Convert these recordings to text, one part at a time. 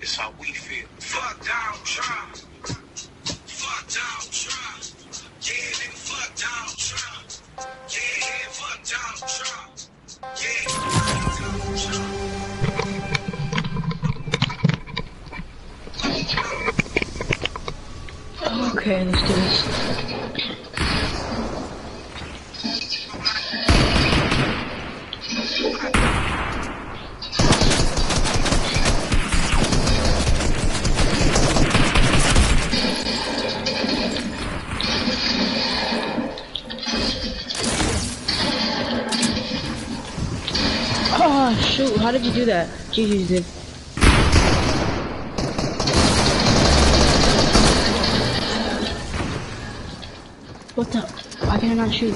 It's how we feel. Fuck Donald Trump. Fuck Donald Trump. Yeah, nigga, fuck Donald Trump. Yeah, fuck Donald Trump. Yeah, fuck Donald Trump. Okay, let's do this. Oh shoot, how did you do that? GG did. What the? Why can I not shoot?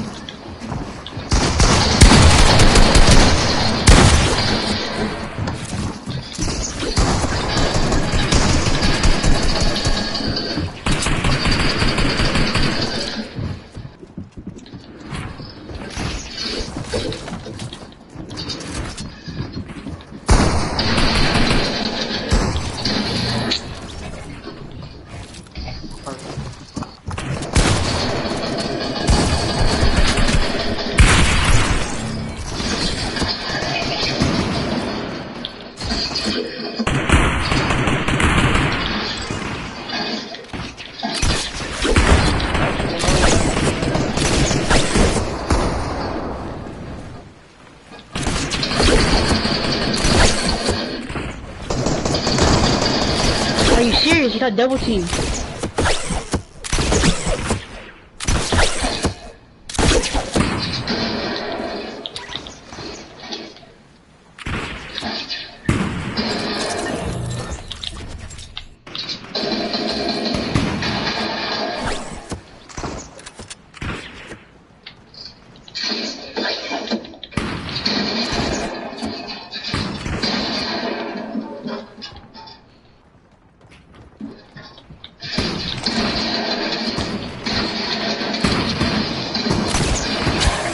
Are you serious? You got double team.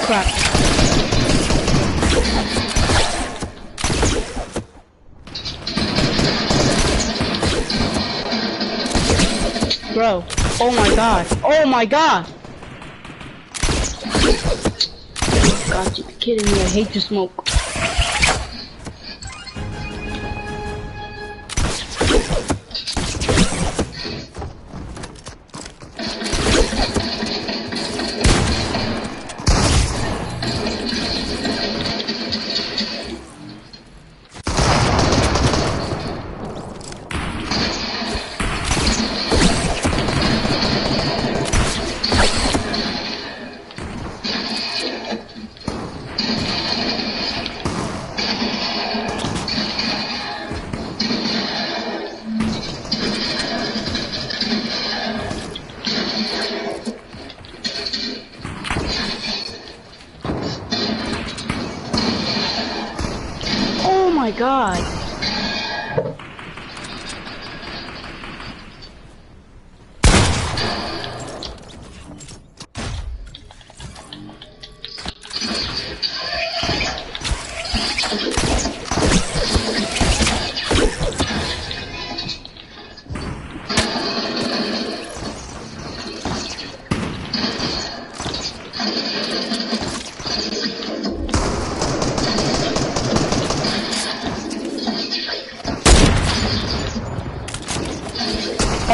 Crap. Bro, oh my god. Oh my god. God, you're kidding me. I hate to smoke. Oh my god.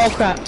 Oh crap.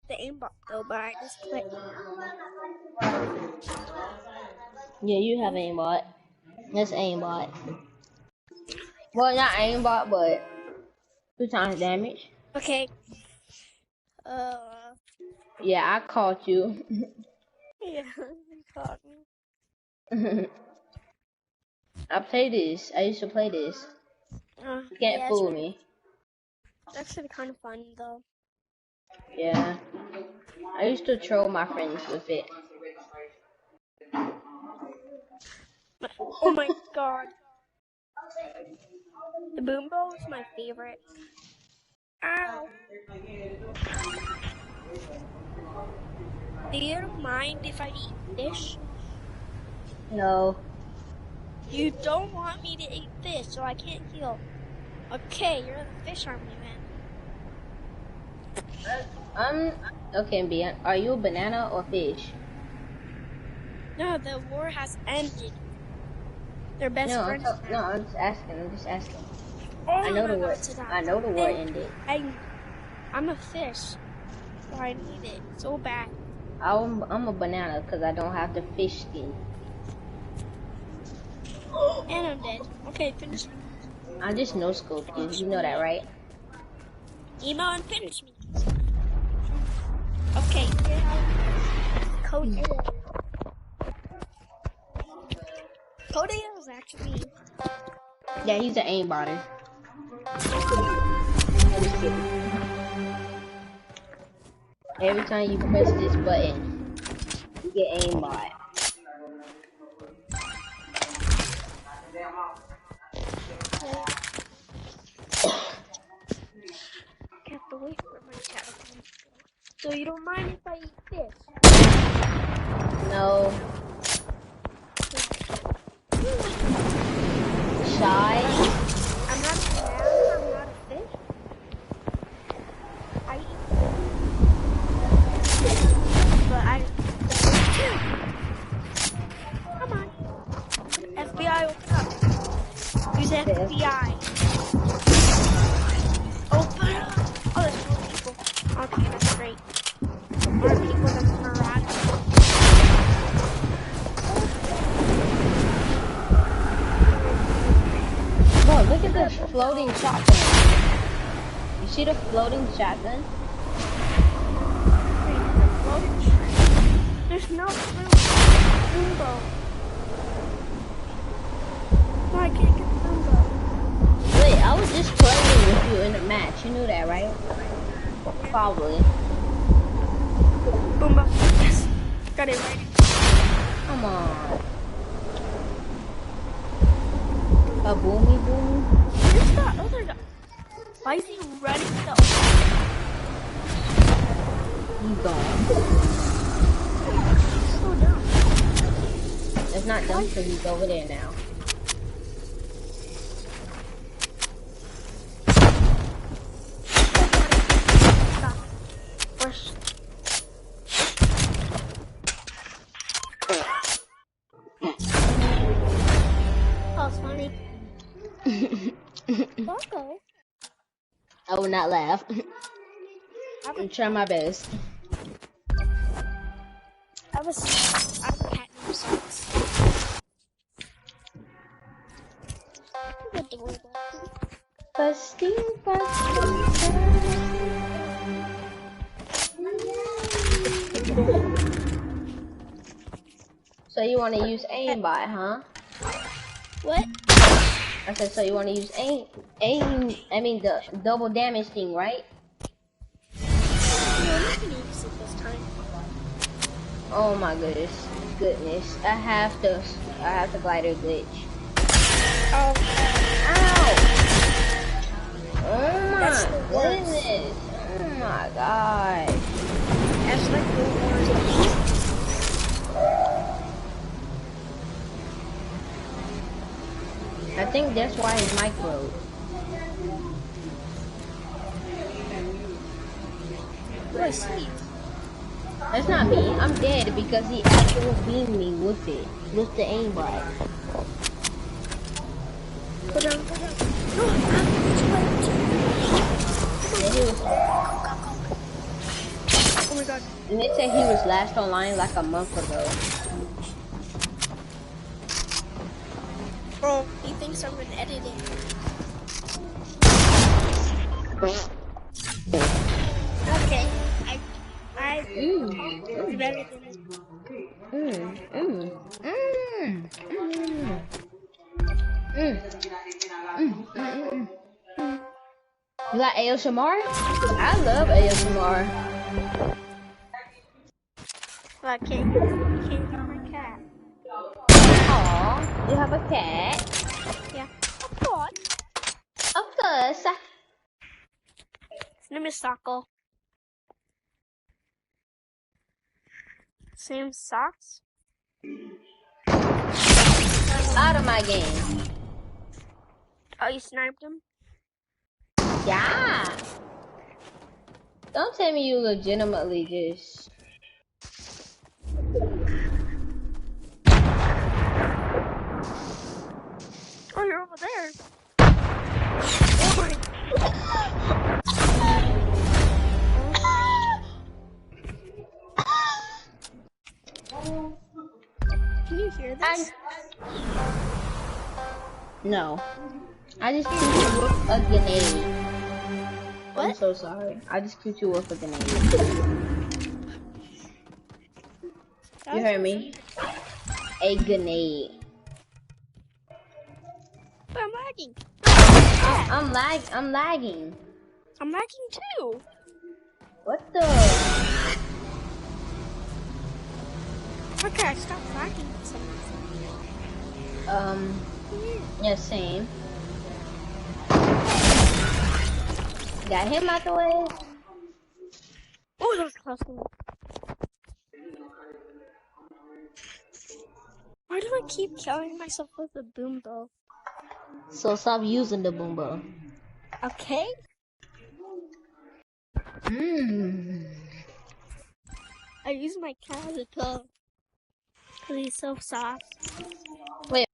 The aimbot though, but I just clicked. Yeah, you have aimbot. That's aimbot. Well, not aimbot, but 2 times damage. Okay. Yeah, I caught you. Yeah, you caught me. I play this. I used to play this. You can't Yeah, fool me. It's actually kind of fun though. Yeah. I used to troll my friends with it. Oh my god. The boom bow is my favorite. Ow. Do you mind if I eat fish? No. You don't want me to eat fish, so I can't heal. Okay, you're the fish army man. Okay, are you a banana or fish? No, the war has ended. They're best friends. No, I'm just asking. Oh, I know the I'm war. about to die. I know the war ended. I'm a fish, so I need it so bad. I'm a banana because I don't have the fish skin. And I'm dead. Okay, finish me. I just no scope you. You know that, right? Email and finish me. Okay. Code A. Code A is actually. Yeah, he's an aimbotter. Every time you press this button, you get aimbot. Have to wait for my chat. So you don't mind if I eat fish? No. Shy. I'm not a banana, I'm not a fish. I eat fish. But I come on. FBI, open up. Use FBI. Open up. Oh, there's more people. Okay, that's great. More people than Mirage. Bro, look at this floating shotgun. You see the floating shotgun? Floating no boom bow. No, I can't get the boom bow. Wait, I was just playing with you in a match. You knew that, right? Probably. Boom bow. Yes. Got it right. Come on. A boomy boom. Where's that other guy? Why is he running though? He's gone. So dumb. It's not dumb because he's over there now. Push. That was funny. Okay. I will not laugh. I'm trying my best. I have a cat named Socks. Busting. So you want to use aimbot, huh? What? I said, so you want to use I mean the double damage thing, right? No, I'm not gonna use it this time. Oh my goodness. I have the glider glitch. Oh, Ow! Oh That's my the worst. goodness. Oh my god. that's like the worst. I think that's why his mic broke. What is he? That's not me. I'm dead because he actually beamed me with it. With the aimbot. Put down. No, I'm And he was, Oh my god. and they said he was last online like a month ago. Bro, he thinks I'm gonna edit it. Okay. I do better than it. You like ASMR? I love ASMR. But can't get my cat. Aw, you have a cat? Yeah. Of course. Of course. His name is Socko. Same socks? Out of my game. Oh, you sniped him? Yeah. Don't tell me you legitimately just. Oh, you're over there. Can you hear this? No. I just killed you with a grenade. What? I'm so sorry. I just killed you with a grenade. You heard me? A grenade. But I'm lagging. I'm lagging. I'm lagging too. What the? Okay, I stopped lagging for some reason. Yeah, same. Got him out the way. Oh, that was close. Why do I keep killing myself with a boom bow? So stop using the boom bow. Okay. I use my cat as a pillow. Because he's so soft. Wait.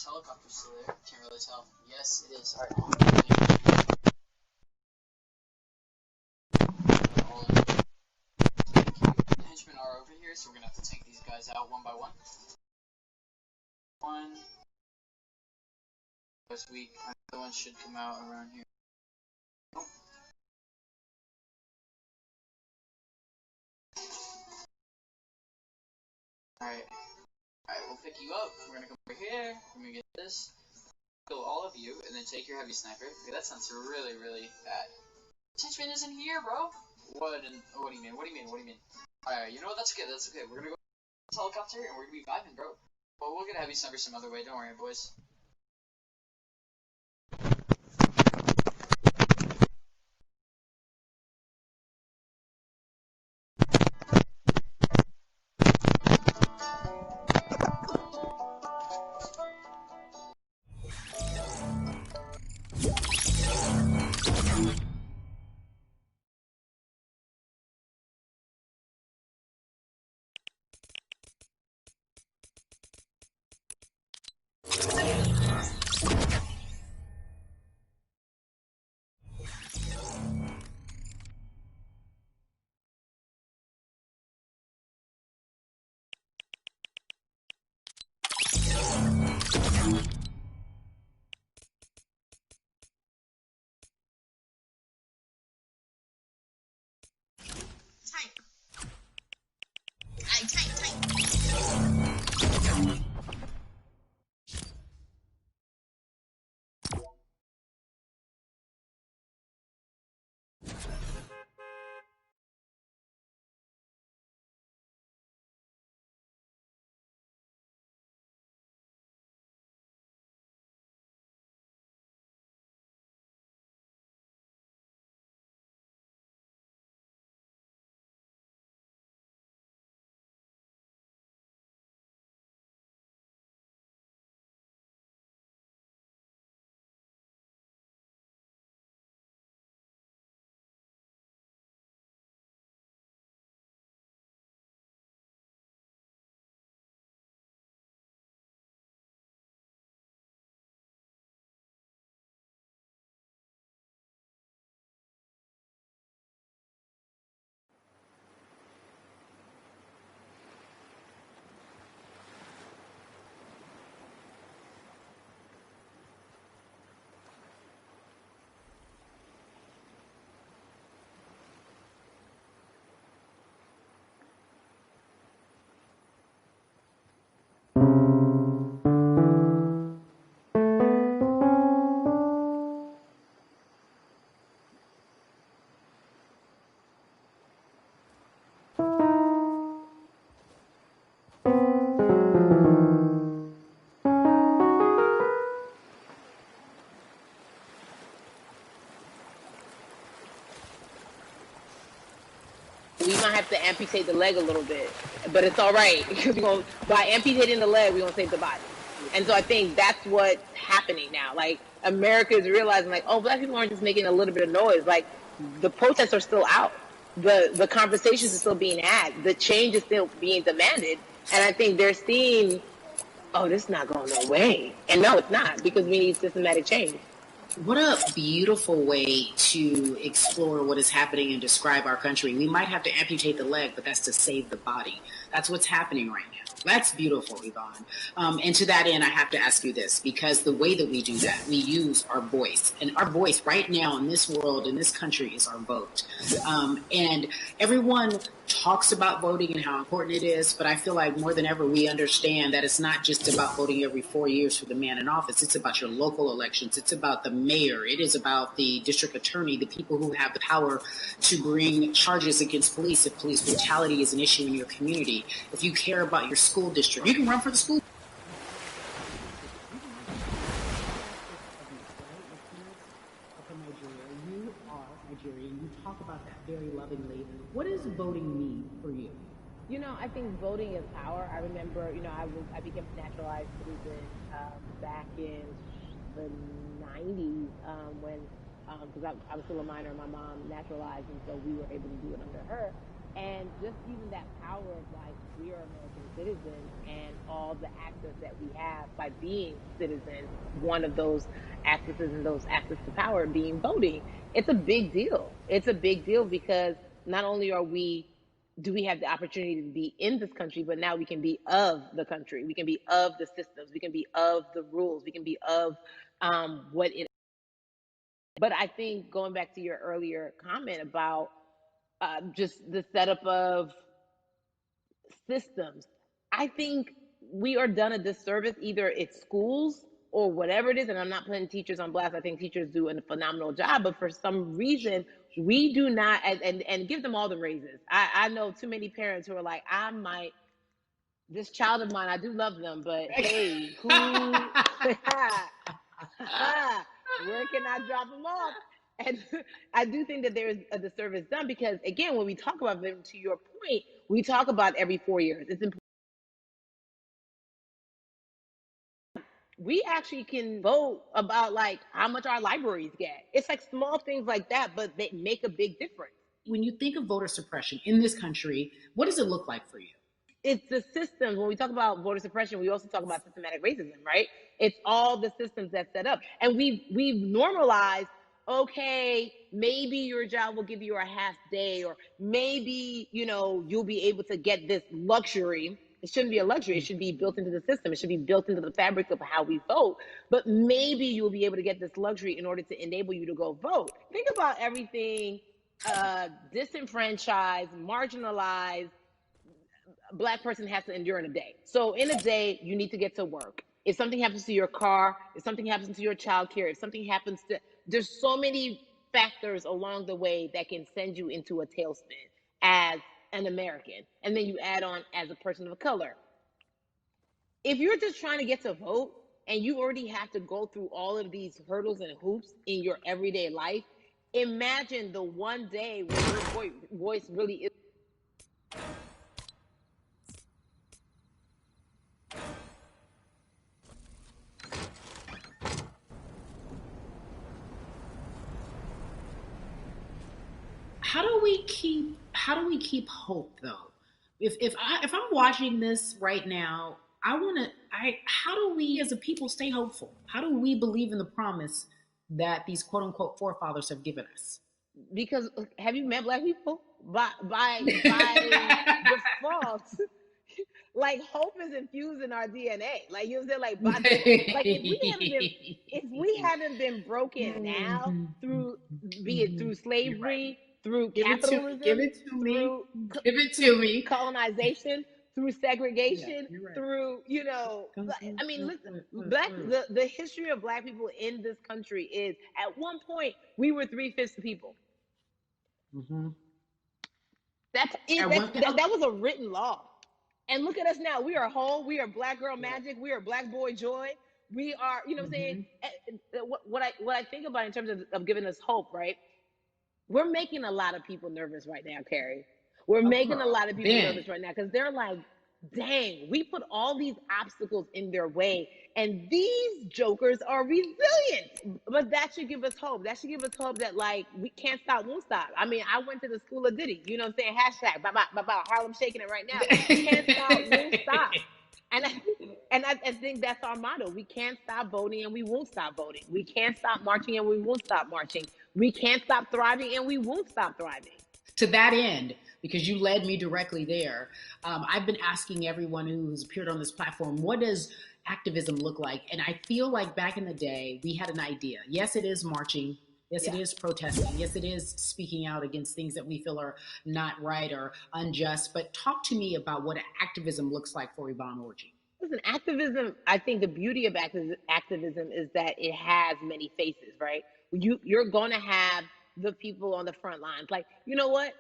America's helicopter's still there. Can't really tell. Yes, it is. Alright. All the henchmen are over here, so we're gonna have to take these guys out one by one. One was weak. The one should come out around here. Oh. Alright. Alright, we'll pick you up. We're gonna come over here. We're gonna get this. Kill all of you, and then take your heavy sniper. Okay, that sounds really, really bad. Henchman isn't here, bro. What do you mean? What do you mean? What do you mean? Alright, you know what? That's okay. That's okay. We're gonna go to this helicopter, and we're gonna be vibing, bro. Well, we'll get a heavy sniper some other way. Don't worry, boys. We might have to amputate the leg a little bit, but it's all right. By amputating the leg, we're gonna save the body. And so I think that's what's happening now. Like America is realizing, like, oh, black people aren't just making a little bit of noise. Like the protests are still out. The conversations are still being had. The change is still being demanded. And I think they're seeing, oh, this is not going away. And no, it's not, because we need systematic change. What a beautiful way to explore what is happening and describe our country. We might have to amputate the leg, but that's to save the body. That's what's happening right now. That's beautiful, Yvonne. And to that end, I have to ask you this, because the way that we do that, we use our voice. And our voice right now in this world, in this country, is our vote. And everyone talks about voting and how important it is, but I feel like more than ever we understand that it's not just about voting every 4 years for the man in office. It's about your local elections. It's about the mayor. It is about the district attorney, the people who have the power to bring charges against police if police brutality is an issue in your community. If you care about your school district, you can run for the school. You are Nigerian. You talk about that very lovingly. What does voting mean for you? You know, I think voting is power. I remember, you know, I became a naturalized citizen back in the 90s when, because I was still a minor, my mom naturalized, and so we were able to do it under her. And just even that power of like, we are American citizens and all the access that we have by being citizens, one of those accesses and those access to power being voting. It's a big deal. It's a big deal because not only do we have the opportunity to be in this country, but now we can be of the country. We can be of the systems. We can be of the rules. We can be of what it. But I think going back to your earlier comment about just the setup of systems, I think we are done a disservice, either it's schools or whatever it is. And I'm not putting teachers on blast. I think teachers do a phenomenal job, but for some reason, we do not, and give them all the raises. I know too many parents who are like, this child of mine, I do love them, but hey, where can I drop them off? And I do think that there is a disservice done because, again, when we talk about them, to your point, we talk about every 4 years. It's important. We actually can vote about like how much our libraries get. It's like small things like that, but they make a big difference. When you think of voter suppression in this country, what does it look like for you? It's the systems. When we talk about voter suppression, we also talk about systematic racism, right? It's all the systems that set up. And we've normalized, okay, maybe your job will give you a half day, or maybe, you'll be able to get this luxury. It shouldn't be a luxury. It should be built into the system. It should be built into the fabric of how we vote. But maybe you'll be able to get this luxury in order to enable you to go vote. Think about everything disenfranchised, marginalized Black person has to endure in a day. So in a day, you need to get to work. If something happens to your car, if something happens to your child care, if something happens to, there's so many factors along the way that can send you into a tailspin as an American. And then you add on as a person of color. If you're just trying to get to vote and you already have to go through all of these hurdles and hoops in your everyday life, imagine the one day where your voice really is. How do we keep hope though? If I'm watching this right now, how do we as a people stay hopeful? How do we believe in the promise that these quote unquote forefathers have given us? Because have you met Black people? By default, like hope is infused in our DNA. Like, you know what I'm saying? Like, like if we haven't been broken now through, be it through slavery, through capitalism, give it to me, colonization, through segregation, through, I mean, listen, the history of Black people in this country is, at one point we were 3/5 the people. Mm-hmm. That's it. That was a written law. And look at us now. We are whole. We are Black girl magic. We are Black boy joy. We are, what I'm saying? What I think about in terms of giving us hope, right? We're making a lot of people nervous right now, Carrie. We're making a lot of people nervous right now because they're like, dang, we put all these obstacles in their way, and these jokers are resilient. But that should give us hope. That should give us hope that, like, we can't stop, won't stop. I mean, I went to the school of Diddy. You know what I'm saying? Hashtag, Harlem shaking it right now. Can't stop, won't stop. And I think that's our motto. We can't stop voting and we won't stop voting. We can't stop marching and we won't stop marching. We can't stop thriving and we won't stop thriving. To that end, because you led me directly there, I've been asking everyone who's appeared on this platform, what does activism look like? And I feel like back in the day, we had an idea. Yes, it is marching. Yes, it is protesting. Yes, it is speaking out against things that we feel are not right or unjust. But talk to me about what activism looks like for Yvonne Orji. Listen, activism, I think the beauty of activism is that it has many faces, right? You're going to have the people on the front lines. Like, you know what?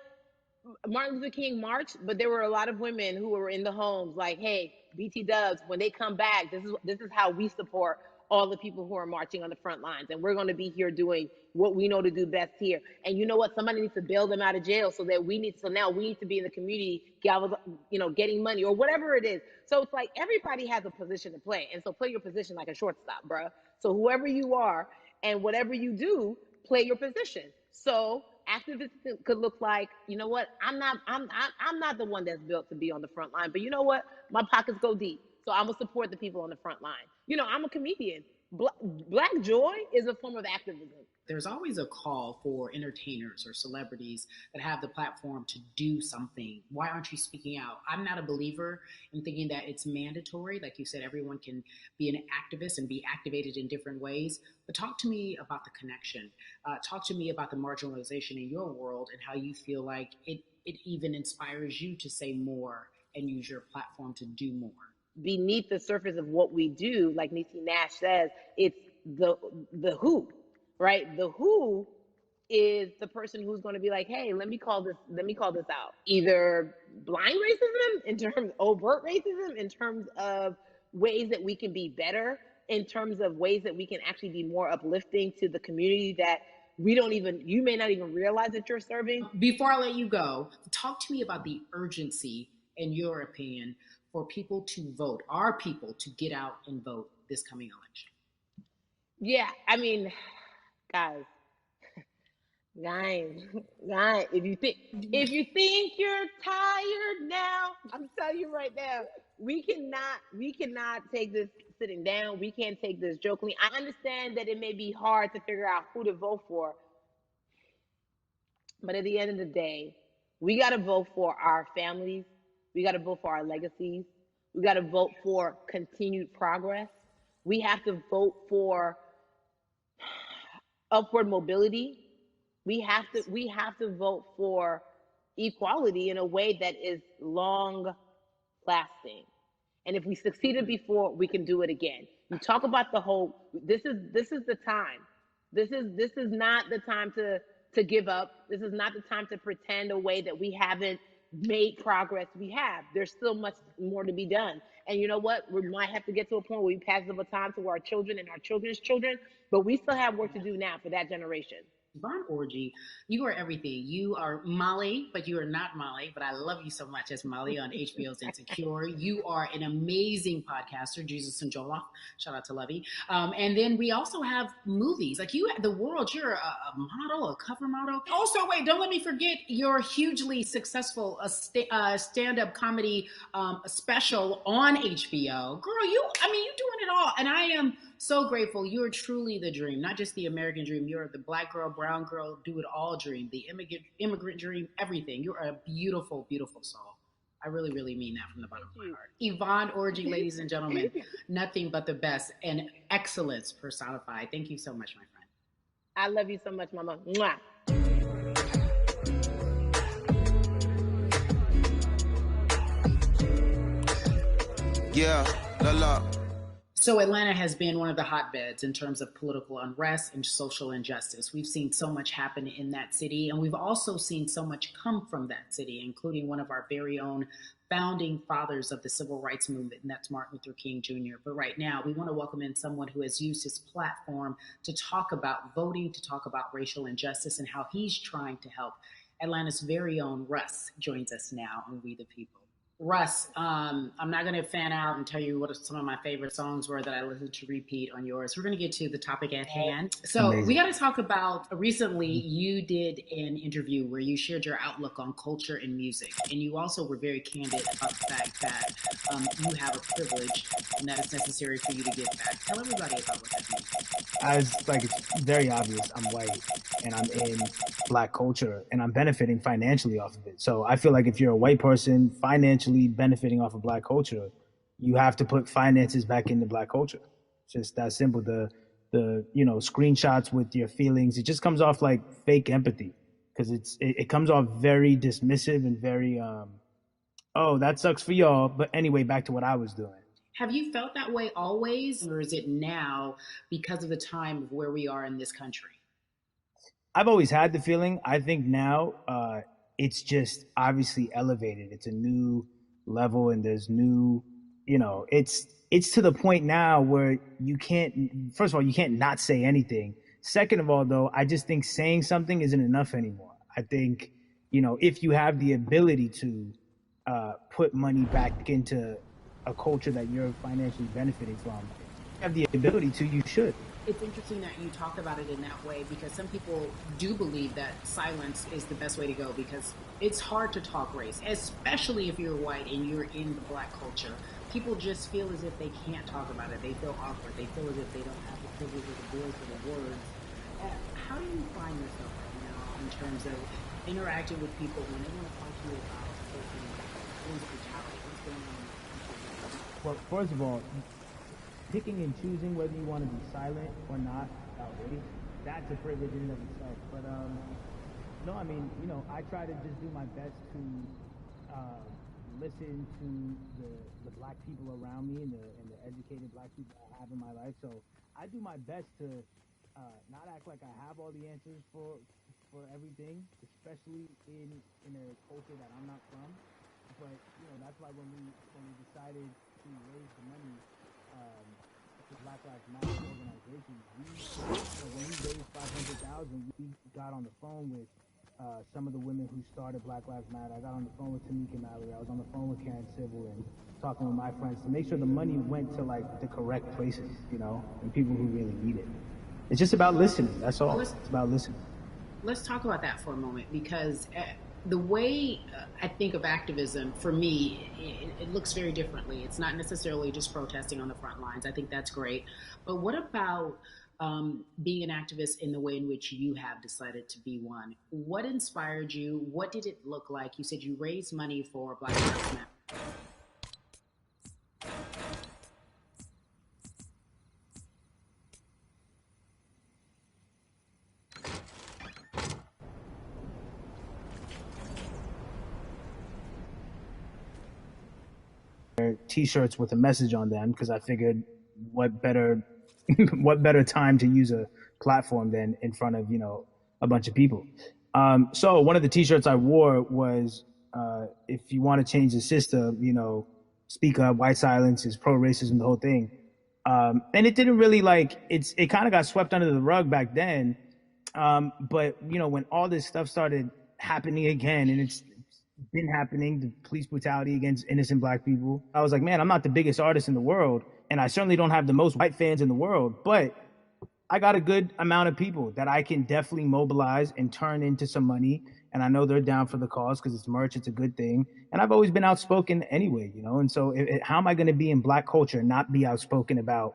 Martin Luther King marched, but there were a lot of women who were in the homes like, hey, BT Dubs, when they come back, this is how we support all the people who are marching on the front lines. And we're going to be here doing what we know to do best here. And you know what? Somebody needs to bail them out of jail so now we need to be in the community, getting money or whatever it is. So it's like everybody has a position to play. And so play your position like a shortstop, bruh. So whoever you are and whatever you do, play your position. So Activism could look like, you know what? I'm not the one that's built to be on the front line, but you know what? My pockets go deep, so I'm gonna support the people on the front line. You know, I'm a comedian. Black joy is a form of activism. There's always a call for entertainers or celebrities that have the platform to do something. Why aren't you speaking out? I'm not a believer in thinking that it's mandatory. Like you said, everyone can be an activist and be activated in different ways. But talk to me about the connection. Talk to me about the marginalization in your world and how you feel like it even inspires you to say more and use your platform to do more. Beneath the surface of what we do, like Niecy Nash says, it's the who, right? The who is the person who's going to be like, hey, let me call this out. Either blind racism in terms of overt racism, in terms of ways that we can be better, in terms of ways that we can actually be more uplifting to the community that you may not even realize that you're serving. Before I let you go, talk to me about the urgency, in your opinion, for people to vote, our people to get out and vote this coming election. Yeah, I mean, guys, if you think you're tired now, I'm telling you right now, we cannot take this sitting down. We can't take this jokingly. I understand that it may be hard to figure out who to vote for, but at the end of the day, we got to vote for our families. We got to vote for our legacies. We got to vote for continued progress. We have to vote for upward mobility. We have to vote for equality in a way that is long lasting. And if we succeeded before, we can do it again. You talk about the whole, this is the time. This is not the time to give up. This is not the time to pretend a way that we haven't made progress. We have. There's still much more to be done. And you know what? We might have to get to a point where we pass the baton to our children and our children's children, but we still have work to do now for that generation. Von Orgy, you are everything. You are Molly, but you are not Molly, but I love you so much as Molly on HBO's Insecure. You are an amazing podcaster, Jesus and Joloff. Shout out to Lovey. And then we also have movies. Like you have the world, you're a model, a cover model. Also, wait, don't let me forget your hugely successful stand-up comedy special on HBO. Girl, you're doing it all. And I am so grateful. You are truly the dream, not just the American dream. You're the black girl, brown girl, do it all dream, the immigrant dream, everything. You're a beautiful, beautiful soul. I really, really mean that from the bottom of my heart. Yvonne Orji, ladies and gentlemen, nothing but the best and excellence personified. Thank you so much, my friend. I love you so much, Mama. Mwah. Yeah, la. So Atlanta has been one of the hotbeds in terms of political unrest and social injustice. We've seen so much happen in that city, and we've also seen so much come from that city, including one of our very own founding fathers of the civil rights movement, and that's Martin Luther King Jr. But right now, we want to welcome in someone who has used his platform to talk about voting, to talk about racial injustice, and how he's trying to help. Atlanta's very own Russ joins us now on We the People. Russ, I'm not going to fan out and tell you what some of my favorite songs were that I listened to repeat on yours. We're going to get to the topic at hand. So we got to talk about, recently you did an interview where you shared your outlook on culture and music. And you also were very candid about the fact that you have a privilege and that it's necessary for you to give back. Tell everybody about what that means. It's very obvious. I'm white and I'm in Black culture and I'm benefiting financially off of it. So I feel like if you're a white person financially benefiting off of Black culture, you have to put finances back into Black culture. It's just that simple. The screenshots with your feelings, it just comes off like fake empathy because it comes off very dismissive and very oh, that sucks for y'all, but anyway, back to what I was doing. Have you felt that way always, or is it now because of the time of where we are in this country? I've always had the feeling. I think now it's just obviously elevated. It's a new level and there's new, it's to the point now where you can't, first of all, you can't not say anything. Second of all, though, I just think saying something isn't enough anymore. I think, if you have the ability to put money back into a culture that you're financially benefiting from, if you have the ability to, you should. it's interesting that you talk about it in that way, because some people do believe that silence is the best way to go, because it's hard to talk race, especially if you're white and you're in the black culture. People just feel as if they can't talk about it. They feel awkward. They feel as if they don't have the privilege of the voice or the words. How do you find yourself right now in terms of interacting with people when they want to talk to you about police brutality? What's going on? Well, first of all, picking and choosing whether you want to be silent or not about race, that's a privilege in and of itself. But no, I mean, you know, I try to just do my best to listen to the black people around me and the educated black people I have in my life. So I do my best to not act like I have all the answers for everything, especially in a culture that I'm not from. But you know, that's why when we decided to raise the money to Black Lives Matter organization, when we raised 500,000, we got on the phone with some of the women who started Black Lives Matter. I got on the phone with Tamika Mallory. I was on the phone with Karen Civil and talking with my friends to make sure the money went to like the correct places, you know, and people who really need it. It's just about listening. That's all. It's about listening. Let's talk about that for a moment, because the way I think of activism, for me, it looks very differently. It's not necessarily just protesting on the front lines. I think that's great. But what about being an activist in the way in which you have decided to be one? What inspired you? What did it look like? You said you raised money for Black Lives Matter. T-shirts with a message on them, because I figured what better what better time to use a platform than in front of, you know, a bunch of people. So one of the T-shirts I wore was if you want to change the system, you know, speak up, white silence is pro-racism, the whole thing. And it didn't really it kind of got swept under the rug back then. But you know, when all this stuff started happening again, and it's been happening, the police brutality against innocent black people, I was like, man, I'm not the biggest artist in the world, and I certainly don't have the most white fans in the world, but I got a good amount of people that I can definitely mobilize and turn into some money. And I know they're down for the cause because it's merch, it's a good thing. And I've always been outspoken anyway, you know? And so how am I going to be in black culture and not be outspoken about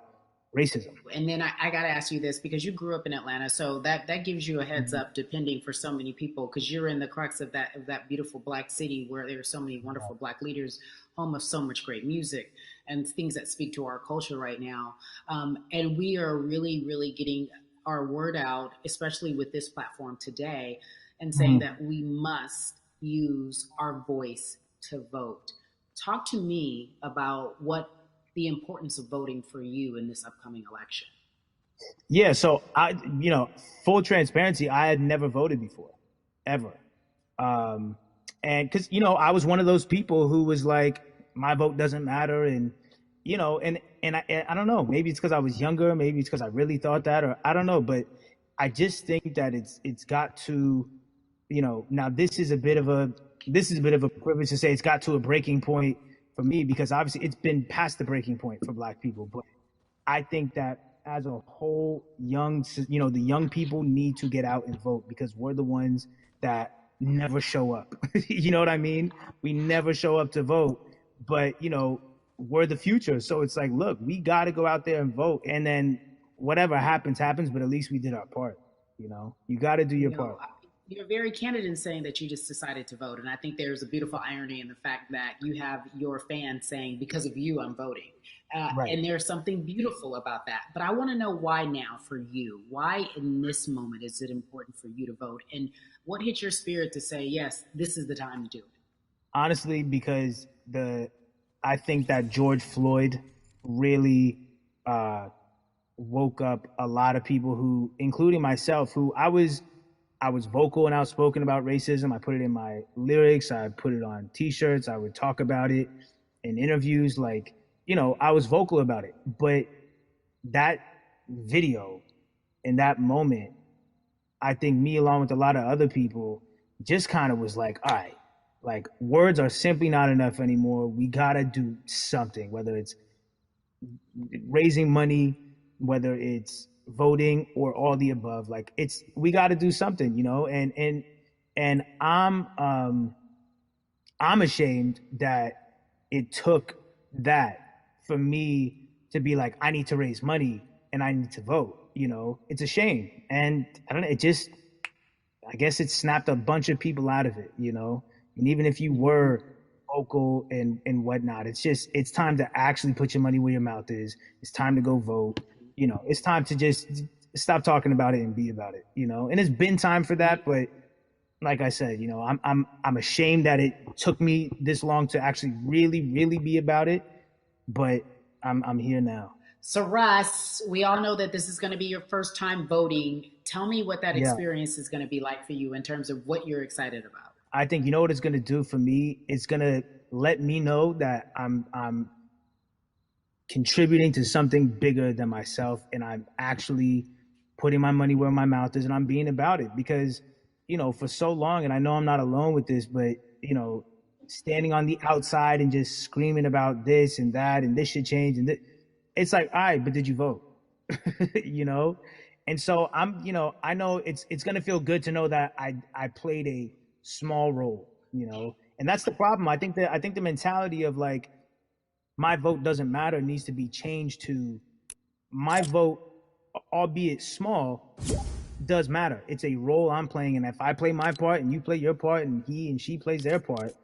racism? And then I got to ask you this, because you grew up in Atlanta, so that gives you a heads up, depending for so many people, because you're in the crux of that beautiful black city where there are so many wonderful black leaders, home of so much great music and things that speak to our culture right now. And we are really, really getting our word out, especially with this platform today, and saying that we must use our voice to vote. Talk to me about what the importance of voting for you in this upcoming election. Yeah, so you know, full transparency, I had never voted before, ever. And because, you know, I was one of those people who was like, my vote doesn't matter. And, you know, and I don't know, maybe it's because I was younger, maybe it's because I really thought that, or I don't know, but I just think that it's got to, you know, now this is a bit of a privilege to say it's got to a breaking point for me, because obviously it's been past the breaking point for black people. But I think that as a whole, the young people need to get out and vote, because we're the ones that never show up. You know what I mean? We never show up to vote, but you know, we're the future. So it's like, look, we got to go out there and vote, and then whatever happens, but at least we did our part. You know, you got to do your part. You're very candid in saying that you just decided to vote. And I think there's a beautiful irony in the fact that you have your fans saying, because of you, I'm voting. Right. And there's something beautiful about that. But I want to know why now for you. Why in this moment is it important for you to vote? And what hit your spirit to say, yes, this is the time to do it? Honestly, because I think that George Floyd really woke up a lot of people who, including myself, who I was vocal and outspoken about racism. I put it in my lyrics. I put it on T-shirts. I would talk about it in interviews. Like, you know, I was vocal about it. But that video in that moment, I think me, along with a lot of other people, just kind of was like, all right, like, words are simply not enough anymore. We got to do something, whether it's raising money, whether it's voting or all the above. Like we got to do something, and I'm ashamed that it took that for me to be like, I need to raise money and I need to vote. It's a shame, and I don't know. I guess it snapped a bunch of people out of it. And even if you were vocal and whatnot, it's time to actually put your money where your mouth is. It's time to go vote. It's time to just stop talking about it and be about it. And it's been time for that, but like I said, I'm ashamed that it took me this long to actually really, really be about it, but I'm here now. So Russ, we all know that this is going to be your first time voting. Tell me what that experience is going to be like for you in terms of what you're excited about. I think what it's going to do for me. It's going to let me know that I'm contributing to something bigger than myself, and I'm actually putting my money where my mouth is, and I'm being about it. Because for so long, and I know I'm not alone with this, but standing on the outside and just screaming about this and that and this should change, and it's like, all right, but did you vote? And so I know it's gonna feel good to know that I played a small role, and that's the problem. I think the mentality of like, my vote doesn't matter needs to be changed to, my vote, albeit small, does matter. It's a role I'm playing, and if I play my part and you play your part and he and she plays their part,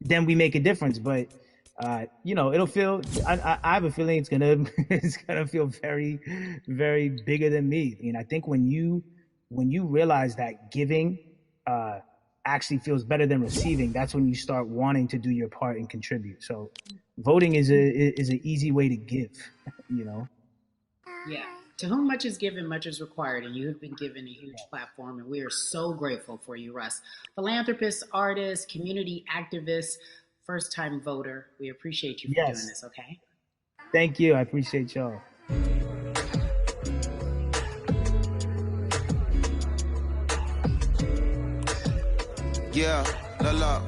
then we make a difference. But it'll feel. I have a feeling it's gonna feel very, very bigger than me. I think when you realize that giving actually feels better than receiving, that's when you start wanting to do your part and contribute. So voting is an easy way to give. Yeah. To whom much is given, much is required, and you have been given a huge platform, and we are so grateful for you, Russ. Philanthropist, artist, community activist, first-time voter. We appreciate you for doing this, okay? Thank you. I appreciate y'all. Yeah, la.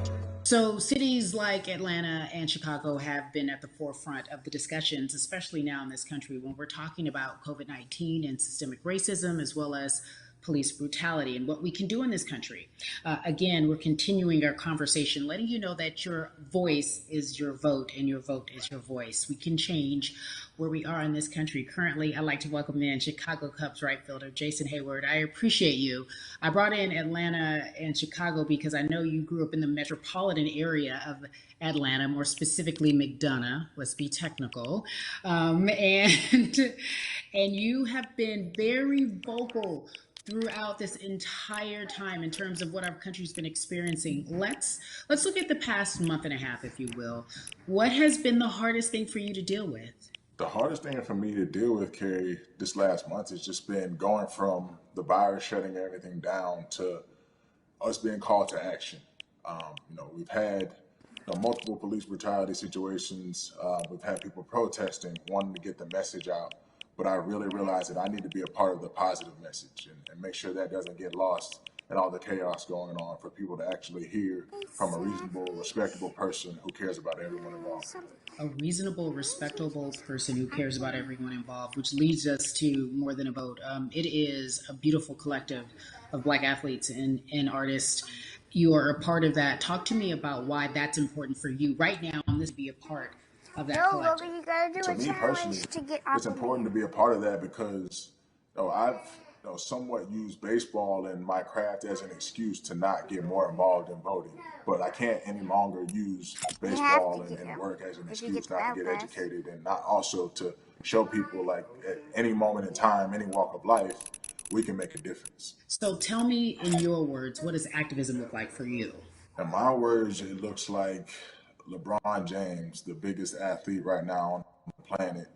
So cities like Atlanta and Chicago have been at the forefront of the discussions, especially now in this country when we're talking about COVID-19 and systemic racism, as well as police brutality and what we can do in this country. Again, we're continuing our conversation, letting you know that your voice is your vote and your vote is your voice. We can change where we are in this country. Currently, I'd like to welcome in Chicago Cubs right fielder Jason Hayward. I appreciate you. I brought in Atlanta and Chicago because I know you grew up in the metropolitan area of Atlanta, more specifically McDonough, let's be technical. And you have been very vocal throughout this entire time in terms of what our country's been experiencing. Let's look at the past month and a half, if you will. What has been the hardest thing for you to deal with? The hardest thing for me to deal with, Carrie, this last month has just been going from the virus shutting everything down to us being called to action. We've had multiple police brutality situations. We've had people protesting, wanting to get the message out. But I really realized that I need to be a part of the positive message and make sure that doesn't get lost in all the chaos going on, for people to actually hear from a reasonable, respectable person who cares about everyone involved. A reasonable, respectable person who cares about everyone involved, which leads us to More Than a Vote. It is a beautiful collective of Black athletes and artists. You are a part of that. Talk to me about why that's important for you right now and this be a part of that collective. To me personally, it's important to be a part of that because I've somewhat used baseball and my craft as an excuse to not get more involved in voting. But I can't any longer use baseball and work as an excuse not to get educated, and not also to show people, like, at any moment in time, any walk of life, we can make a difference. So tell me in your words, what does activism look like for you? In my words, it looks like LeBron James, the biggest athlete right now on the planet,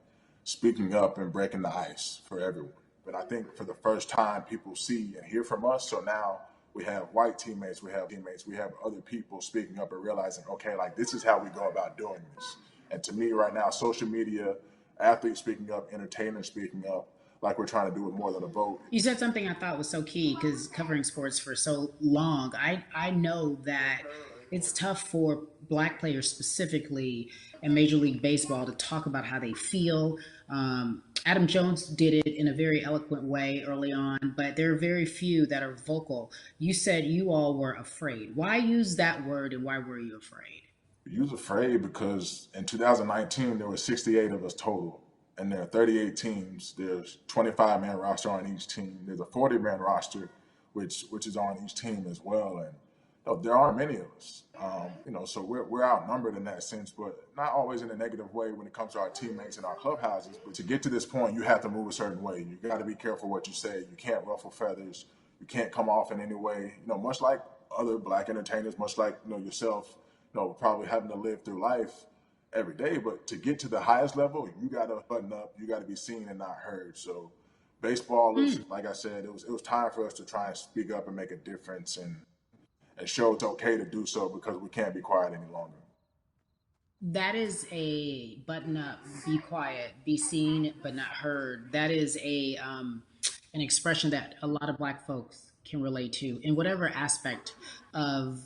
speaking up and breaking the ice for everyone. But I think for the first time, people see and hear from us. So now we have white teammates, we have other people speaking up and realizing, okay, like, this is how we go about doing this. And to me right now, social media, athletes speaking up, entertainers speaking up, like we're trying to do with More Than a Vote. You said something I thought was so key, because covering sports for so long, I know that it's tough for Black players specifically in Major League Baseball to talk about how they feel. Adam Jones did it in a very eloquent way early on, but there are very few that are vocal. You said you all were afraid. Why use that word and why were you afraid? You was afraid because in 2019 there were 68 of us total, and there are 38 teams. There's 25-man roster on each team. There's a 40-man roster, which is on each team as well. And there aren't many of us. So we're outnumbered in that sense, but not always in a negative way when it comes to our teammates and our clubhouses. But to get to this point, you have to move a certain way. You got to be careful what you say. You can't ruffle feathers. You can't come off in any way. Much like other black entertainers, much like yourself. Probably having to live through life every day. But to get to the highest level, you got to button up. You got to be seen and not heard. So baseball is, like I said, it was time for us to try and speak up and make a difference and show it's okay to do so because we can't be quiet any longer. That is a button up, be quiet, be seen but not heard. That is an expression that a lot of Black folks can relate to in whatever aspect of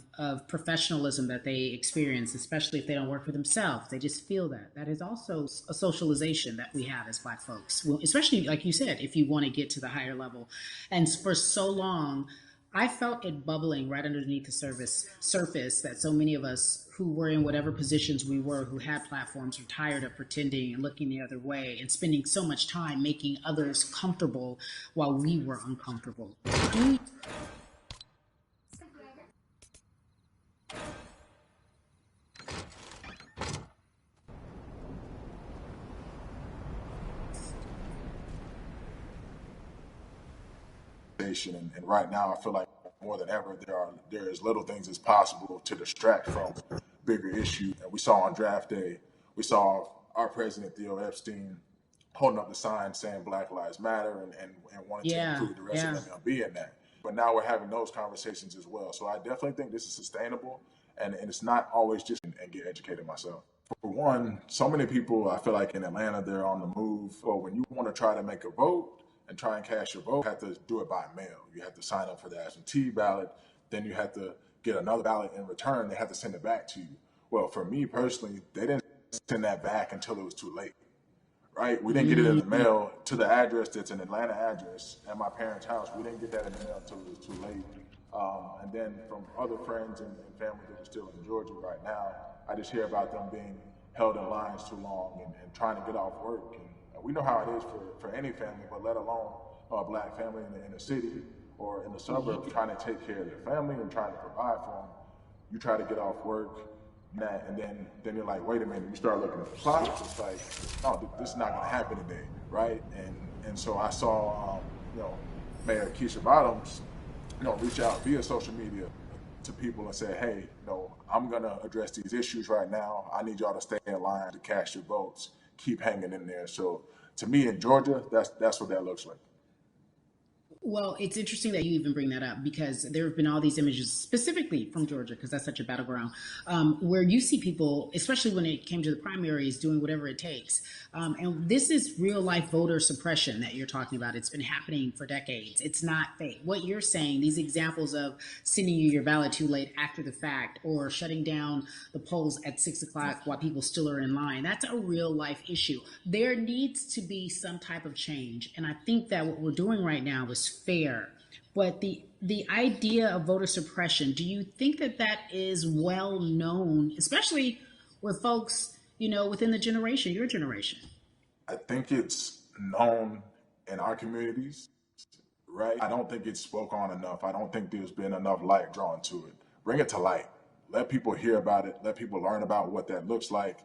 professionalism that they experience, especially if they don't work for themselves. They just feel that. That is also a socialization that we have as Black folks, well, especially like you said, if you want to get to the higher level. And for so long, I felt it bubbling right underneath the surface that so many of us who were in whatever positions we were, who had platforms, were tired of pretending and looking the other way and spending so much time making others comfortable while we were uncomfortable. And right now, I feel like more than ever, there is little things as possible to distract from bigger issues. And we saw on draft day, we saw our president, Theo Epstein, holding up the sign saying Black Lives Matter and wanting to include the rest of MLB in that. But now we're having those conversations as well. So I definitely think this is sustainable, and it's not always just and get educated myself. For one, so many people, I feel like in Atlanta, they're on the move. Or when you want to try to make a vote, and try and cast your vote, you have to do it by mail. You have to sign up for the absentee ballot. Then you have to get another ballot in return. They have to send it back to you. Well, for me personally, they didn't send that back until it was too late, right? We didn't get it in the mail to the address that's an Atlanta address at my parents' house. We didn't get that in the mail until it was too late. And then from other friends and family that are still in Georgia right now, I just hear about them being held in lines too long and trying to get off work. And we know how it is for any family, but let alone a Black family in the city or in the suburbs trying to take care of their family and trying to provide for them. You try to get off work, and then you're like, wait a minute. You start looking at the clock. It's like, no, this is not going to happen today, right? And so I saw, Mayor Keisha Bottoms, reach out via social media to people and say, hey, I'm going to address these issues right now. I need y'all to stay in line to cast your votes. Keep hanging in there. So to me in Georgia, that's what that looks like. Well, it's interesting that you even bring that up because there have been all these images specifically from Georgia, because that's such a battleground, where you see people, especially when it came to the primaries, doing whatever it takes. And this is real life voter suppression that you're talking about. It's been happening for decades. It's not fake. What you're saying, these examples of sending you your ballot too late after the fact or shutting down the polls at 6 o'clock while people still are in line, that's a real life issue. There needs to be some type of change. And I think that what we're doing right now is fair. But the idea of voter suppression, do you think that is well known, especially with folks, within the generation, your generation? I think it's known in our communities, right? I don't think it's spoke on enough. I don't think there's been enough light drawn to it. Bring it to light. Let people hear about it. Let people learn about what that looks like.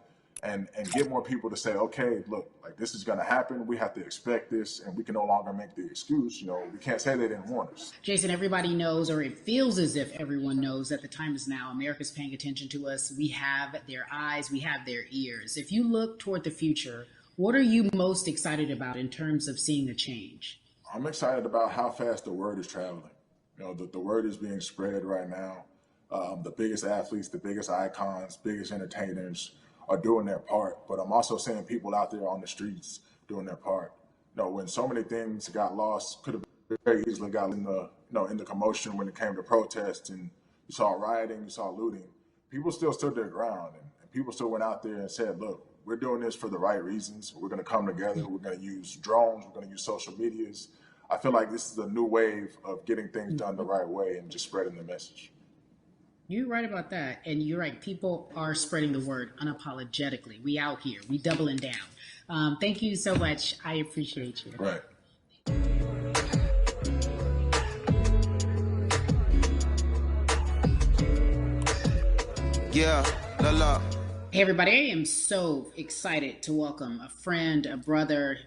And get more people to say, okay, look, like this is going to happen. We have to expect this, and we can no longer make the excuse. We can't say they didn't warn us. Jason, everybody knows, or it feels as if everyone knows that the time is now. America's paying attention to us. We have their eyes. We have their ears. If you look toward the future, what are you most excited about in terms of seeing a change? I'm excited about how fast the word is traveling. The word is being spread right now. The biggest athletes, the biggest icons, biggest entertainers are doing their part, but I'm also seeing people out there on the streets doing their part. When so many things got lost, could have very easily got in the commotion when it came to protests, and you saw rioting, you saw looting. People still stood their ground, and people still went out there and said, look, we're doing this for the right reasons. We're going to come together. We're going to use drones. We're going to use social medias. I feel like this is a new wave of getting things done the right way and just spreading the message. You're right about that. And you're right. People are spreading the word unapologetically. We out here. We doubling down. Thank you so much. I appreciate you. Right. Yeah, la la. Hey everybody, I am so excited to welcome a friend, a brother,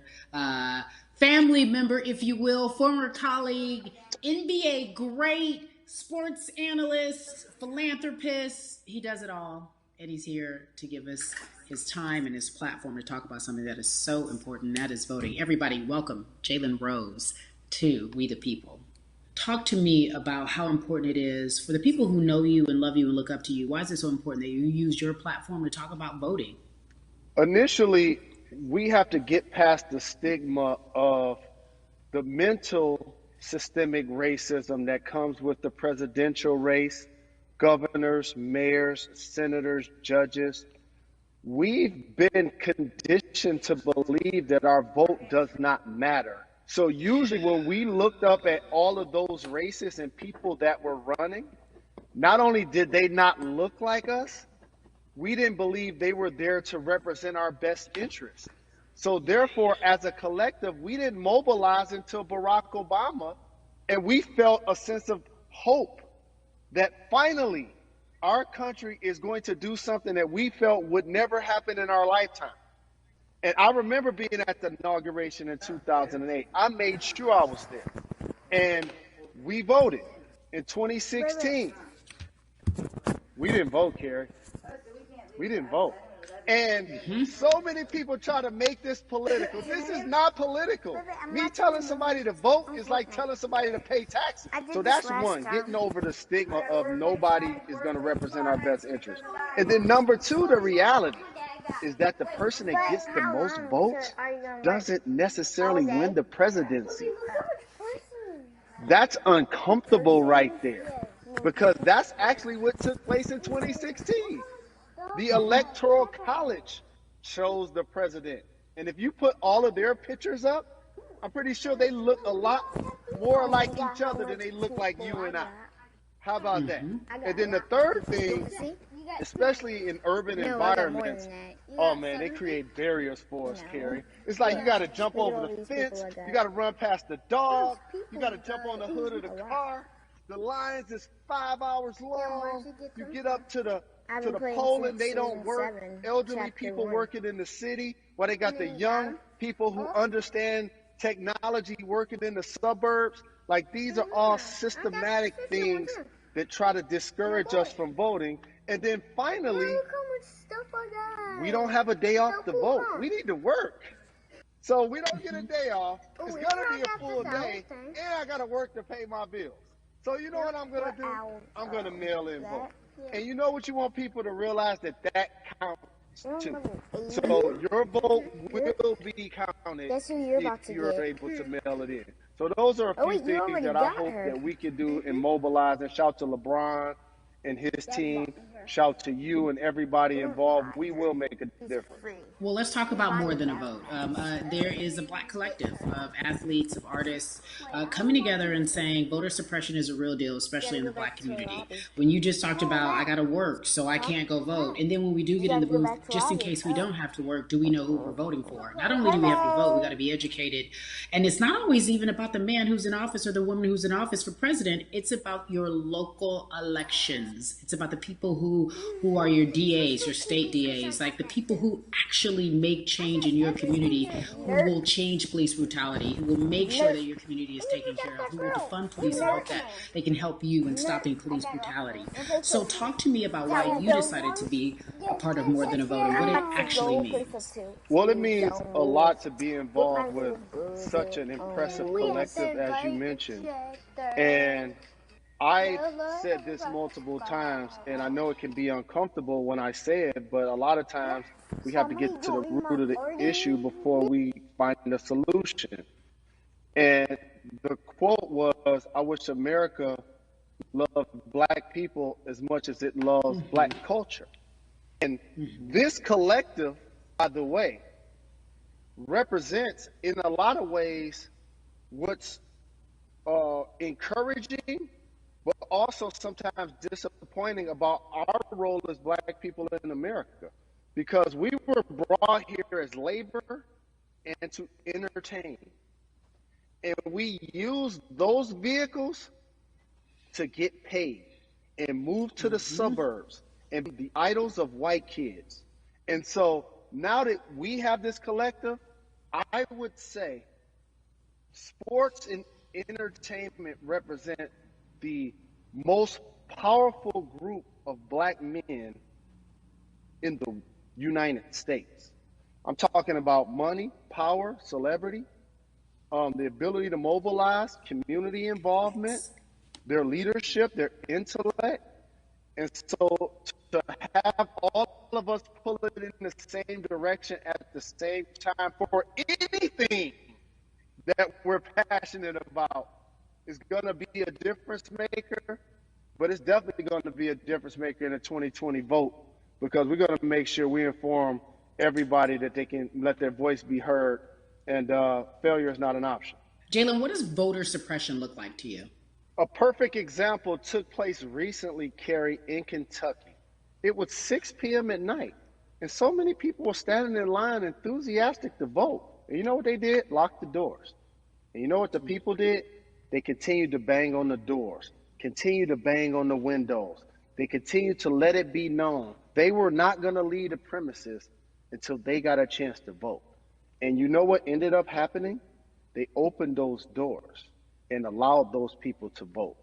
family member, if you will, former colleague, NBA great, sports analyst, philanthropist. He does it all, and he's here to give us his time and his platform to talk about something that is so important, that is voting. Everybody, welcome Jalen Rose to We the People. Talk to me about how important it is for the people who know you and love you and look up to you. Why is it so important that you use your platform to talk about voting? Initially, we have to get past the stigma of the mental systemic racism that comes with the presidential race, governors, mayors, senators, judges. We've been conditioned to believe that our vote does not matter. So usually when we looked up at all of those races and people that were running, not only did they not look like us, we didn't believe they were there to represent our best interests. So therefore, as a collective, we didn't mobilize until Barack Obama, and we felt a sense of hope that finally our country is going to do something that we felt would never happen in our lifetime. And I remember being at the inauguration in 2008. I made sure I was there. And we voted in 2016. We didn't vote, Carrie. We didn't vote. And so many people try to make this political. This is not political. Me telling somebody to vote is like telling somebody to pay taxes. So that's one, getting over the stigma of nobody is going to represent our best interest. And then number two, the reality is that the person that gets the most votes doesn't necessarily win the presidency. That's uncomfortable right there, because that's actually what took place in 2016. The Electoral College chose the president. And if you put all of their pictures up, I'm pretty sure they look a lot more like each other than they look like you and I. How about that? And then the third thing, especially in urban environments, oh man, they create barriers for us, Carrie. It's like you got to jump over the fence, you got to run past the dog, you got to jump on the hood of the car. The lines is 5 hours long. You get up to the poll and they don't work. Elderly people working in the city, while they got the young people who understand technology working in the suburbs. Like, these are all systematic things that try to discourage us from voting. And then finally, we don't have a day off to vote. We need to work. So we don't get a day off. It's going to be a full day, and I got to work to pay my bills. So you know what I'm going to do? I'm going to mail in vote. And you know what you want people to realize? That counts too. So your vote will be counted if you're able to mail it in. So those are a few things that I hope that we can do and mobilize. And shout to LeBron and his team. Shout to you and everybody involved. We will make a difference. Well, let's talk about more than a vote. There is a Black collective of athletes, of artists coming together and saying voter suppression is a real deal, especially in the Black community. When you just talked about, I got to work, so I can't go vote. And then when we do get in the booth, just in case we don't have to work, do we know who we're voting for? Not only do we have to vote, we got to be educated. And it's not always even about the man who's in office or the woman who's in office for president. It's about your local elections. It's about the people who are your DAs, your state DAs, like the people who actually make change in your community, who will change police brutality, who will make sure that your community is taken care of, who will defund police and hope that they can help you in stopping police brutality. So talk to me about why you decided to be a part of More Than a Vote and what it actually means. Well, it means a lot to be involved with such an impressive collective as you mentioned. And I said this multiple times, and I know it can be uncomfortable when I say it, but a lot of times we have to get to the root of the issue before we find a solution. And the quote was, I wish America loved Black people as much as it loves Black culture. And this collective by the way, represents in a lot of ways what's encouraging, but also sometimes disappointing about our role as black people in America. Because we were brought here as labor and to entertain. And we use those vehicles to get paid and move to the suburbs and be the idols of white kids. And so now that we have this collective, I would say sports and entertainment represent the most powerful group of black men in the United States. I'm talking about money, power, celebrity, the ability to mobilize, community involvement, their leadership, their intellect. And so to have all of us pull it in the same direction at the same time for anything that we're passionate about is going to be a difference maker, but it's definitely going to be a difference maker in the 2020 vote, because we're going to make sure we inform everybody that they can let their voice be heard, and failure is not an option. Jalen, what does voter suppression look like to you? A perfect example took place recently, Carrie, in Kentucky. It was 6 p.m. at night, and so many people were standing in line enthusiastic to vote. And you know what they did? Locked the doors. And you know what the people did? They continued to bang on the doors, continued to bang on the windows. They continued to let it be known they were not going to leave the premises until they got a chance to vote. And you know what ended up happening? They opened those doors and allowed those people to vote.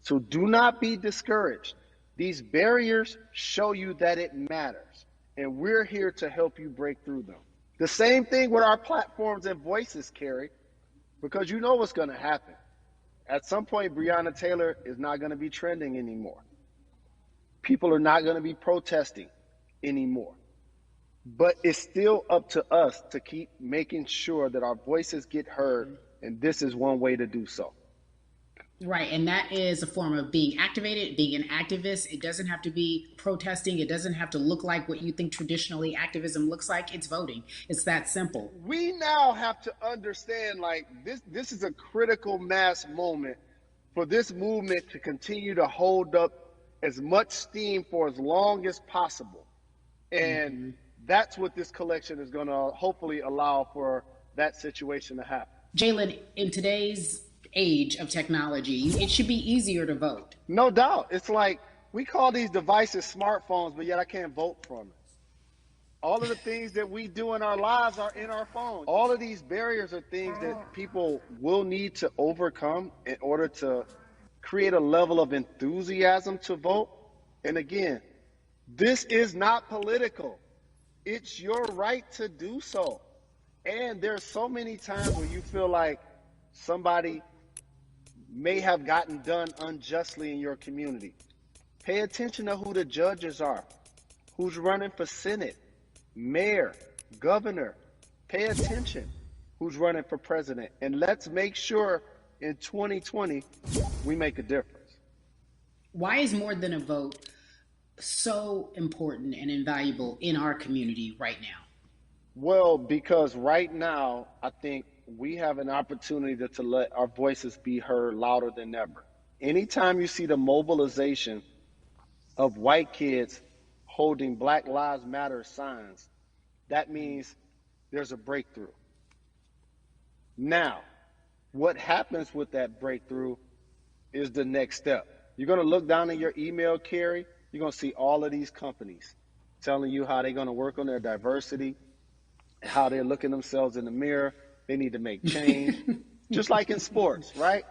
So do not be discouraged. These barriers show you that it matters, and we're here to help you break through them. The same thing with our platforms and voices, Carrie, because you know what's going to happen. At some point, Breonna Taylor is not going to be trending anymore. People are not going to be protesting anymore. But it's still up to us to keep making sure that our voices get heard, and this is one way to do so. Right, and that is a form of being activated, being an activist. It doesn't have to be protesting. It doesn't have to look like what you think traditionally activism looks like. It's voting. It's that simple. We now have to understand, like, this is a critical mass moment for this movement to continue to hold up as much steam for as long as possible. And that's what this collection is going to hopefully allow for that situation to happen. Jalen, in today's age of technology, it should be easier to vote. No doubt. It's like we call these devices smartphones, but yet I can't vote from it. All of the things that we do in our lives are in our phones. All of these barriers are things that people will need to overcome in order to create a level of enthusiasm to vote. And again, this is not political. It's your right to do so. And there's so many times where you feel like somebody may have gotten done unjustly in your community. Pay attention to who the judges are, who's running for Senate, mayor, governor. Pay attention who's running for president. And let's make sure in 2020 we make a difference. Why is more than a vote so important and invaluable in our community right now? Well, because right now, I think we have an opportunity to let our voices be heard louder than ever. Anytime you see the mobilization of white kids holding Black Lives Matter signs, that means there's a breakthrough. Now, what happens with that breakthrough is the next step. You're going to look down in your email, Carrie. You're going to see all of these companies telling you how they're going to work on their diversity, how they're looking themselves in the mirror. They need to make change, just like in sports, right?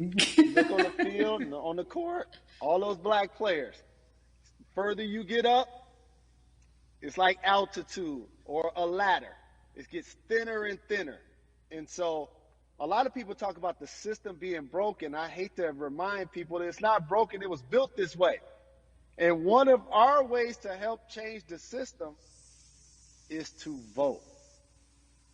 Look on the field, on the court, all those black players. The further you get up, it's like altitude or a ladder. It gets thinner and thinner. And so a lot of people talk about the system being broken. I hate to remind people that it's not broken. It was built this way. And one of our ways to help change the system is to vote.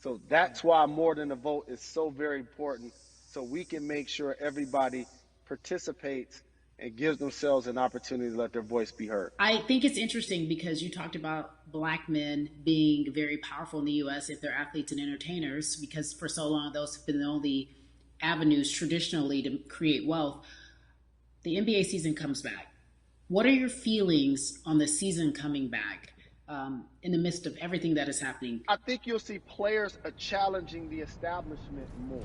So that's why more than a vote is so very important, so we can make sure everybody participates and gives themselves an opportunity to let their voice be heard. I think it's interesting because you talked about black men being very powerful in the U.S. if they're athletes and entertainers, because for so long those have been the only avenues traditionally to create wealth. The NBA season comes back. What are your feelings on the season coming back in the midst of everything that is happening? I think you'll see players challenging the establishment more.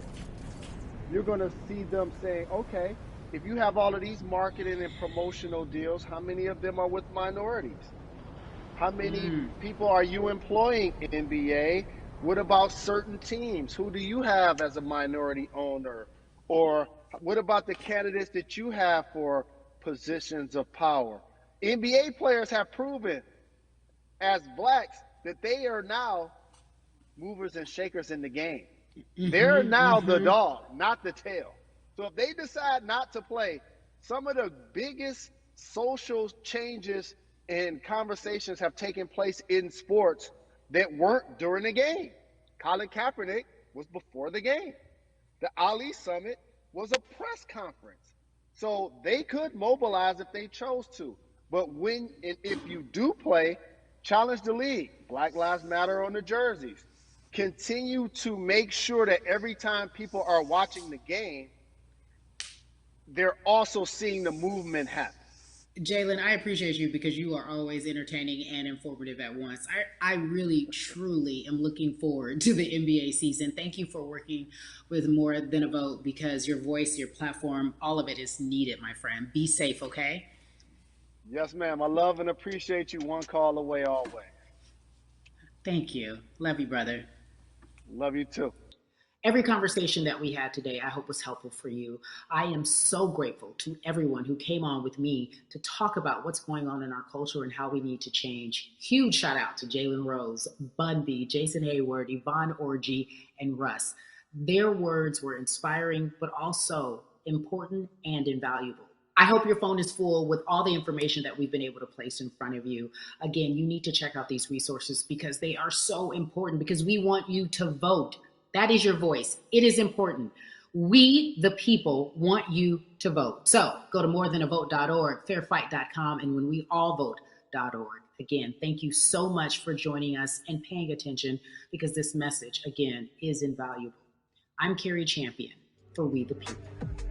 You're going to see them saying, okay, if you have all of these marketing and promotional deals, how many of them are with minorities? How many people are you employing in NBA? What about certain teams? Who do you have as a minority owner? Or what about the candidates that you have for positions of power? NBA players have proven as blacks that they are now movers and shakers in the game. They're now the dog, not the tail. So if they decide not to play, some of the biggest social changes and conversations have taken place in sports that weren't during the game. Colin Kaepernick was before the game. The Ali Summit was a press conference. So they could mobilize if they chose to. But when and if you do play, challenge the league. Black Lives Matter on the jerseys. Continue to make sure that every time people are watching the game, they're also seeing the movement happen. Jalen, I appreciate you because you are always entertaining and informative at once. I really, truly am looking forward to the NBA season. Thank you for working with More Than a Vote because your voice, your platform, all of it is needed, my friend. Be safe, okay? Yes, ma'am. I love and appreciate you. One call away always. Thank you. Love you, brother. Love you too. Every conversation that we had today, I hope was helpful for you. I am so grateful to everyone who came on with me to talk about what's going on in our culture and how we need to change. Huge shout out to Jalen Rose, Bun B, Jason Hayward, Yvonne Orgy, and Russ. Their words were inspiring, but also important and invaluable. I hope your phone is full with all the information that we've been able to place in front of you. Again, you need to check out these resources because they are so important because we want you to vote. That is your voice. It is important. We, the people, want you to vote. So go to morethanavote.org, fairfight.com, and whenweallvote.org. Again, thank you so much for joining us and paying attention because this message, again, is invaluable. I'm Carrie Champion for We the People.